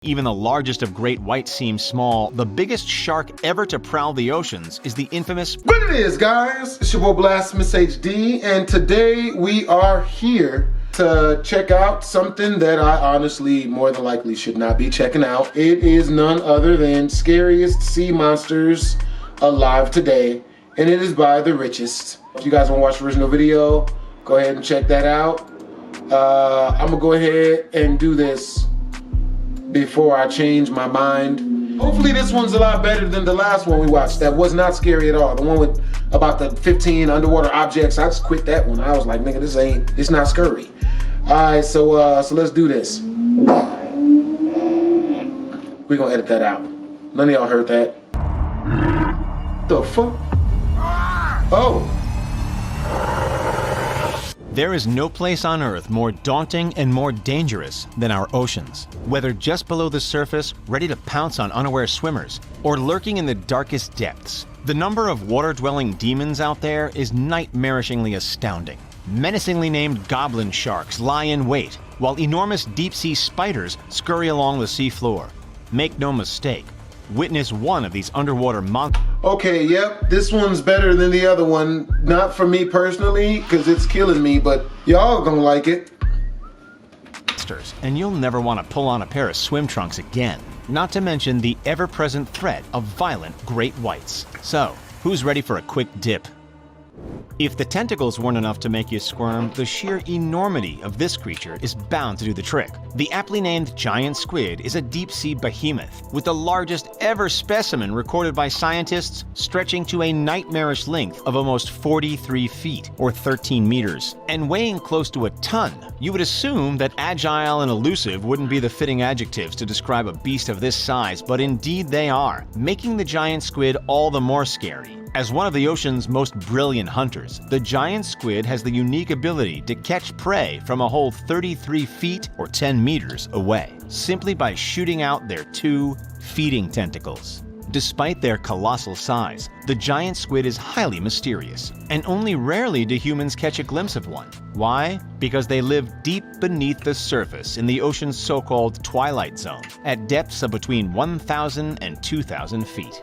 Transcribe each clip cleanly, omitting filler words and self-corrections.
Even the largest of great whites seem small, the biggest shark ever to prowl the oceans is the infamous... What it is, guys? It's your boy BlastphamousHD, and today we are here to check out something that I honestly more than likely should not be checking out. It is none other than Scariest Sea Monsters Alive Today, and it is by The Richest. If you guys want to watch the original video, go ahead and check that out. I'm gonna go ahead and do this before I change my mind. Hopefully this one's a lot better than the last one we watched. That was not scary at all. The one with about the 15 underwater objects, I just quit that one. I was like, nigga, it's not scary. All right, so let's do this. We're gonna edit that out. None of y'all heard that. The fuck? Oh. There is no place on Earth more daunting and more dangerous than our oceans. Whether just below the surface, ready to pounce on unaware swimmers, or lurking in the darkest depths, the number of water-dwelling demons out there is nightmarishingly astounding. Menacingly named goblin sharks lie in wait, while enormous deep-sea spiders scurry along the seafloor. Make no mistake, witness one of these underwater monsters. Okay, yep, this one's better than the other one. Not for me personally, because it's killing me, but y'all gonna like it. And you'll never want to pull on a pair of swim trunks again. Not to mention the ever-present threat of violent great whites. So, who's ready for a quick dip? If the tentacles weren't enough to make you squirm, the sheer enormity of this creature is bound to do the trick. The aptly named giant squid is a deep-sea behemoth, with the largest ever specimen recorded by scientists stretching to a nightmarish length of almost 43 feet, or 13 meters, and weighing close to a ton. You would assume that agile and elusive wouldn't be the fitting adjectives to describe a beast of this size, but indeed they are, making the giant squid all the more scary. As one of the ocean's most brilliant hunters, the giant squid has the unique ability to catch prey from a whole 33 feet or 10 meters away, simply by shooting out their two feeding tentacles. Despite their colossal size, the giant squid is highly mysterious, and only rarely do humans catch a glimpse of one. Why? Because they live deep beneath the surface in the ocean's so-called twilight zone, at depths of between 1,000 and 2,000 feet.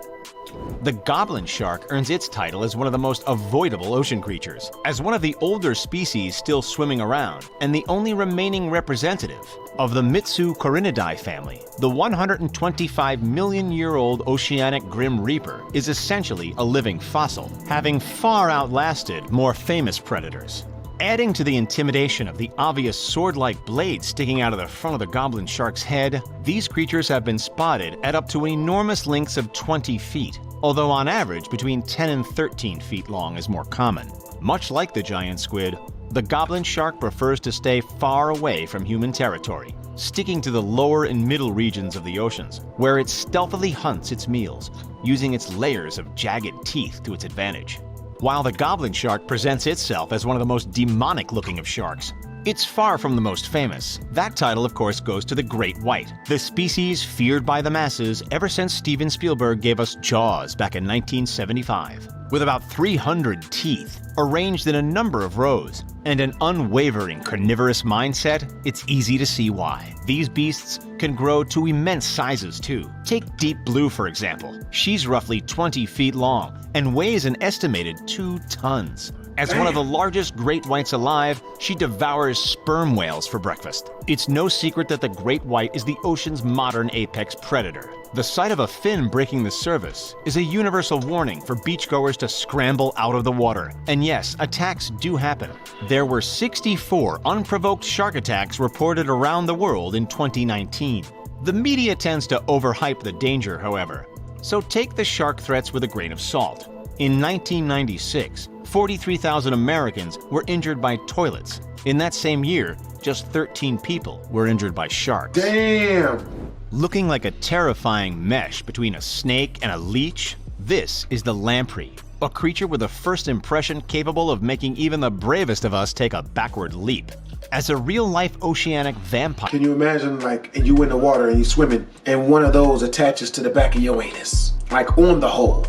The goblin shark earns its title as one of the most avoidable ocean creatures. As one of the older species still swimming around, and the only remaining representative of the Mitsucorinidae family, the 125-million-year-old oceanic grim reaper is essentially a living fossil, having far outlasted more famous predators. Adding to the intimidation of the obvious sword-like blade sticking out of the front of the goblin shark's head, these creatures have been spotted at up to enormous lengths of 20 feet, although on average between 10 and 13 feet long is more common. Much like the giant squid, the goblin shark prefers to stay far away from human territory, sticking to the lower and middle regions of the oceans, where it stealthily hunts its meals, using its layers of jagged teeth to its advantage. While the goblin shark presents itself as one of the most demonic-looking of sharks, it's far from the most famous. That title, of course, goes to the great white, the species feared by the masses ever since Steven Spielberg gave us Jaws back in 1975. With about 300 teeth, arranged in a number of rows, and an unwavering carnivorous mindset, it's easy to see why. These beasts can grow to immense sizes too. Take Deep Blue for example. She's roughly 20 feet long and weighs an estimated 2 tons. As one of the largest great whites alive, she devours sperm whales for breakfast. It's no secret that the great white is the ocean's modern apex predator. The sight of a fin breaking the surface is a universal warning for beachgoers to scramble out of the water. And yes, attacks do happen. There were 64 unprovoked shark attacks reported around the world in 2019. The media tends to overhype the danger, however, so take the shark threats with a grain of salt. In 1996, 43,000 Americans were injured by toilets. In that same year, just 13 people were injured by sharks. Damn! Looking like a terrifying mesh between a snake and a leech, this is the lamprey, a creature with a first impression capable of making even the bravest of us take a backward leap. As a real-life oceanic vampire... Can you imagine, like, you in the water and you swimming, and one of those attaches to the back of your anus, like on the hole?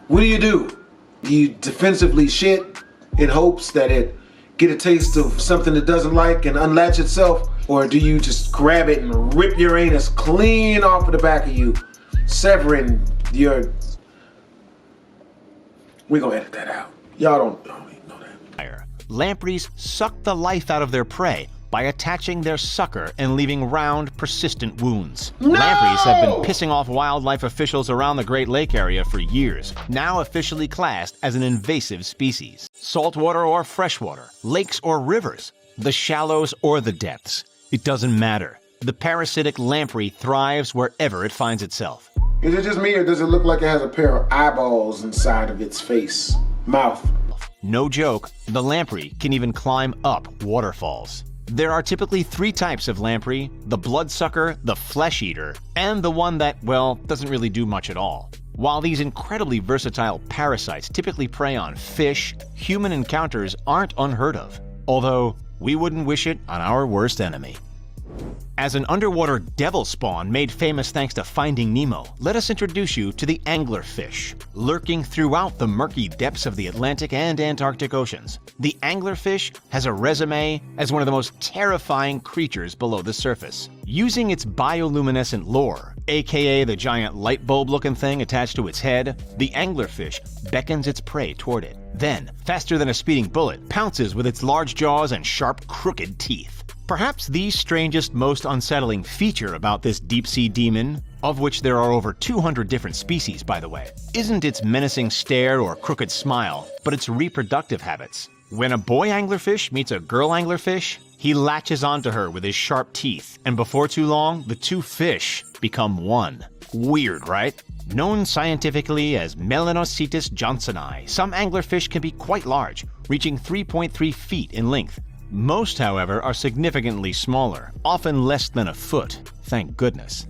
What do? You defensively shit in hopes that it get a taste of something it doesn't like and unlatch itself? Or do you just grab it and rip your anus clean off of the back of you, severing your... We're gonna edit that out. Y'all don't even know that. Lampreys suck the life out of their prey by attaching their sucker and leaving round, persistent wounds. No! Lampreys have been pissing off wildlife officials around the Great Lake area for years, now officially classed as an invasive species. Saltwater or freshwater, lakes or rivers, the shallows or the depths. It doesn't matter. The parasitic lamprey thrives wherever it finds itself. Is it just me, or does it look like it has a pair of eyeballs inside of its face, mouth? No joke, the lamprey can even climb up waterfalls. There are typically 3 types of lamprey: the bloodsucker, the flesh eater, and the one that, well, doesn't really do much at all. While these incredibly versatile parasites typically prey on fish, human encounters aren't unheard of, although we wouldn't wish it on our worst enemy. As an underwater devil spawn made famous thanks to Finding Nemo, let us introduce you to the anglerfish. Lurking throughout the murky depths of the Atlantic and Antarctic Oceans, the anglerfish has a resume as one of the most terrifying creatures below the surface. Using its bioluminescent lure, aka the giant light bulb-looking thing attached to its head, the anglerfish beckons its prey toward it. Then, faster than a speeding bullet, pounces with its large jaws and sharp, crooked teeth. Perhaps the strangest, most unsettling feature about this deep-sea demon, of which there are over 200 different species by the way, isn't its menacing stare or crooked smile, but its reproductive habits. When a boy anglerfish meets a girl anglerfish, he latches onto her with his sharp teeth, and before too long, the 2 fish become one. Weird, right? Known scientifically as Melanocetus johnsoni, some anglerfish can be quite large, reaching 3.3 feet in length. Most, however, are significantly smaller, often less than a foot, thank goodness.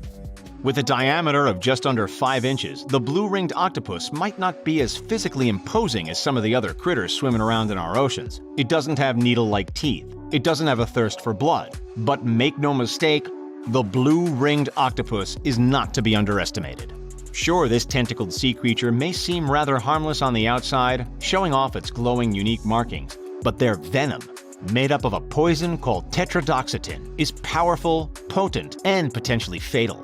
With a diameter of just under 5 inches, the blue-ringed octopus might not be as physically imposing as some of the other critters swimming around in our oceans. It doesn't have needle-like teeth, it doesn't have a thirst for blood, but make no mistake, the blue-ringed octopus is not to be underestimated. Sure, this tentacled sea creature may seem rather harmless on the outside, showing off its glowing unique markings, but their venom, made up of a poison called tetrodotoxin, is powerful, potent, and potentially fatal.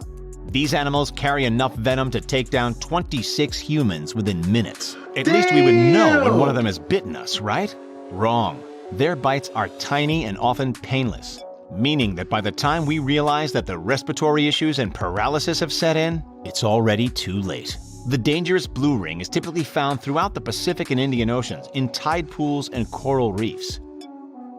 These animals carry enough venom to take down 26 humans within minutes. At least we would know when one of them has bitten us, right? Wrong. Their bites are tiny and often painless, meaning that by the time we realize that the respiratory issues and paralysis have set in, it's already too late. The dangerous blue ring is typically found throughout the Pacific and Indian Oceans in tide pools and coral reefs.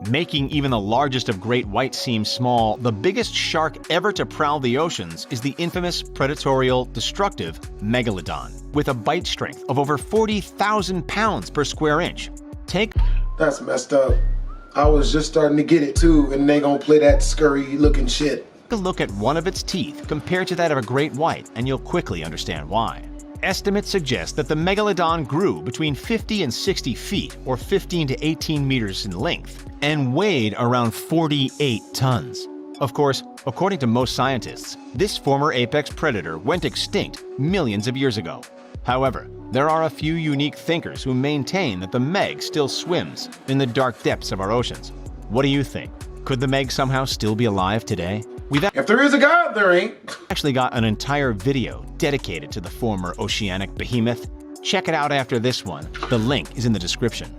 Making even the largest of great whites seem small, the biggest shark ever to prowl the oceans is the infamous predatorial, destructive megalodon, with a bite strength of over 40,000 pounds per square inch. That's messed up. I was just starting to get it too, and they gonna play that scurry looking shit. Take a look at one of its teeth compared to that of a great white, and you'll quickly understand why. Estimates suggest that the megalodon grew between 50 and 60 feet, or 15 to 18 meters in length, and weighed around 48 tons. Of course, according to most scientists, this former apex predator went extinct millions of years ago. However, there are a few unique thinkers who maintain that the meg still swims in the dark depths of our oceans. What do you think? Could the meg somehow still be alive today? If there is a God, there ain't. Actually got an entire video dedicated to the former oceanic behemoth. Check it out after this one. The link is in the description.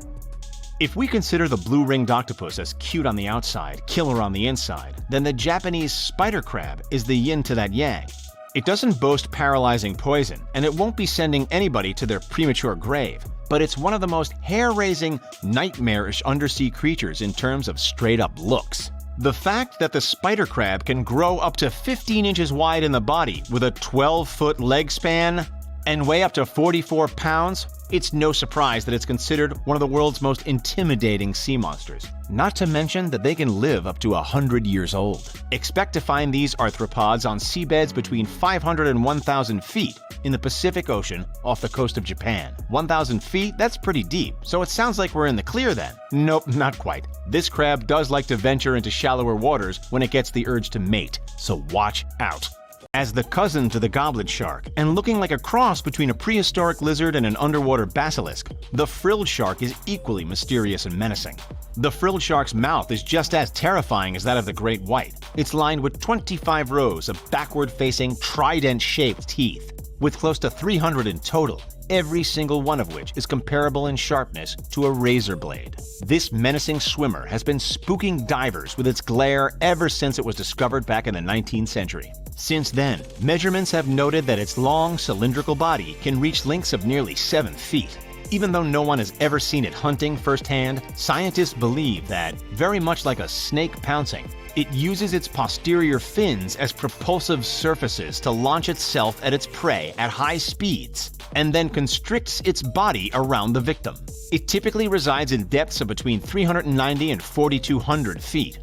If we consider the blue-ringed octopus as cute on the outside, killer on the inside, then the Japanese spider crab is the yin to that yang. It doesn't boast paralyzing poison, and it won't be sending anybody to their premature grave, but it's one of the most hair-raising, nightmarish undersea creatures in terms of straight-up looks. The fact that the spider crab can grow up to 15 inches wide in the body with a 12-foot leg span and weigh up to 44 pounds, it's no surprise that it's considered one of the world's most intimidating sea monsters. Not to mention that they can live up to 100 years old. Expect to find these arthropods on seabeds between 500 and 1,000 feet in the Pacific Ocean off the coast of Japan. 1,000 feet? That's pretty deep, so it sounds like we're in the clear then. Nope, not quite. This crab does like to venture into shallower waters when it gets the urge to mate, so watch out. As the cousin to the goblet shark, and looking like a cross between a prehistoric lizard and an underwater basilisk, the frilled shark is equally mysterious and menacing. The frilled shark's mouth is just as terrifying as that of the great white. It's lined with 25 rows of backward-facing, trident-shaped teeth, with close to 300 in total, every single one of which is comparable in sharpness to a razor blade. This menacing swimmer has been spooking divers with its glare ever since it was discovered back in the 19th century. Since then, measurements have noted that its long, cylindrical body can reach lengths of nearly 7 feet. Even though no one has ever seen it hunting firsthand, scientists believe that, very much like a snake pouncing, it uses its posterior fins as propulsive surfaces to launch itself at its prey at high speeds, and then constricts its body around the victim. It typically resides in depths of between 390 and 4,200 feet.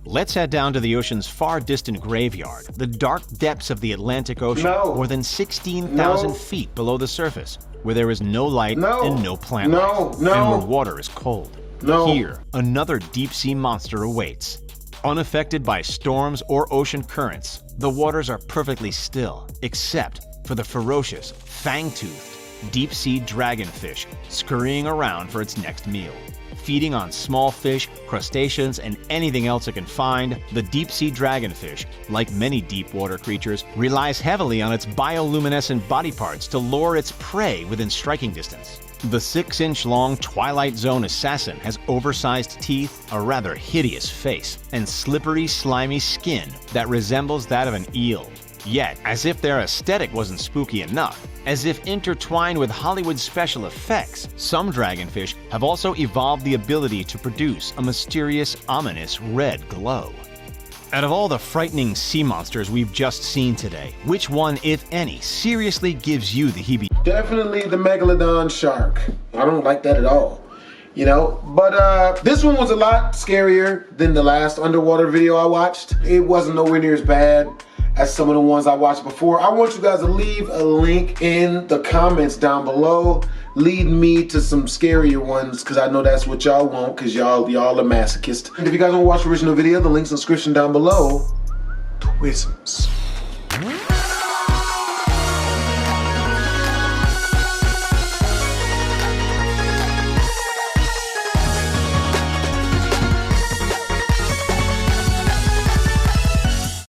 Let's head down to the ocean's far distant graveyard, the dark depths of the Atlantic Ocean, more than 16,000 feet below the surface, where there is no light and no plant life, and where water is cold. Here, another deep-sea monster awaits. Unaffected by storms or ocean currents, the waters are perfectly still, except for the ferocious, fang-toothed, deep-sea dragonfish scurrying around for its next meal. Feeding on small fish, crustaceans, and anything else it can find, the deep-sea dragonfish, like many deep-water creatures, relies heavily on its bioluminescent body parts to lure its prey within striking distance. The 6-inch-long Twilight Zone assassin has oversized teeth, a rather hideous face, and slippery, slimy skin that resembles that of an eel. Yet, as if their aesthetic wasn't spooky enough, as if intertwined with Hollywood special effects, some dragonfish have also evolved the ability to produce a mysterious, ominous red glow. Out of all the frightening sea monsters we've just seen today, which one, if any, seriously gives you the heebie-jeebies? Definitely the megalodon shark. I don't like that at all. You know, but this one was a lot scarier than the last underwater video I watched. It wasn't nowhere near as bad as some of the ones I watched before. I want you guys to leave a link in the comments down below. Lead me to some scarier ones, because I know that's what y'all want, because y'all are masochists. And if you guys want to watch the original video, the link's in the description down below. Twisms.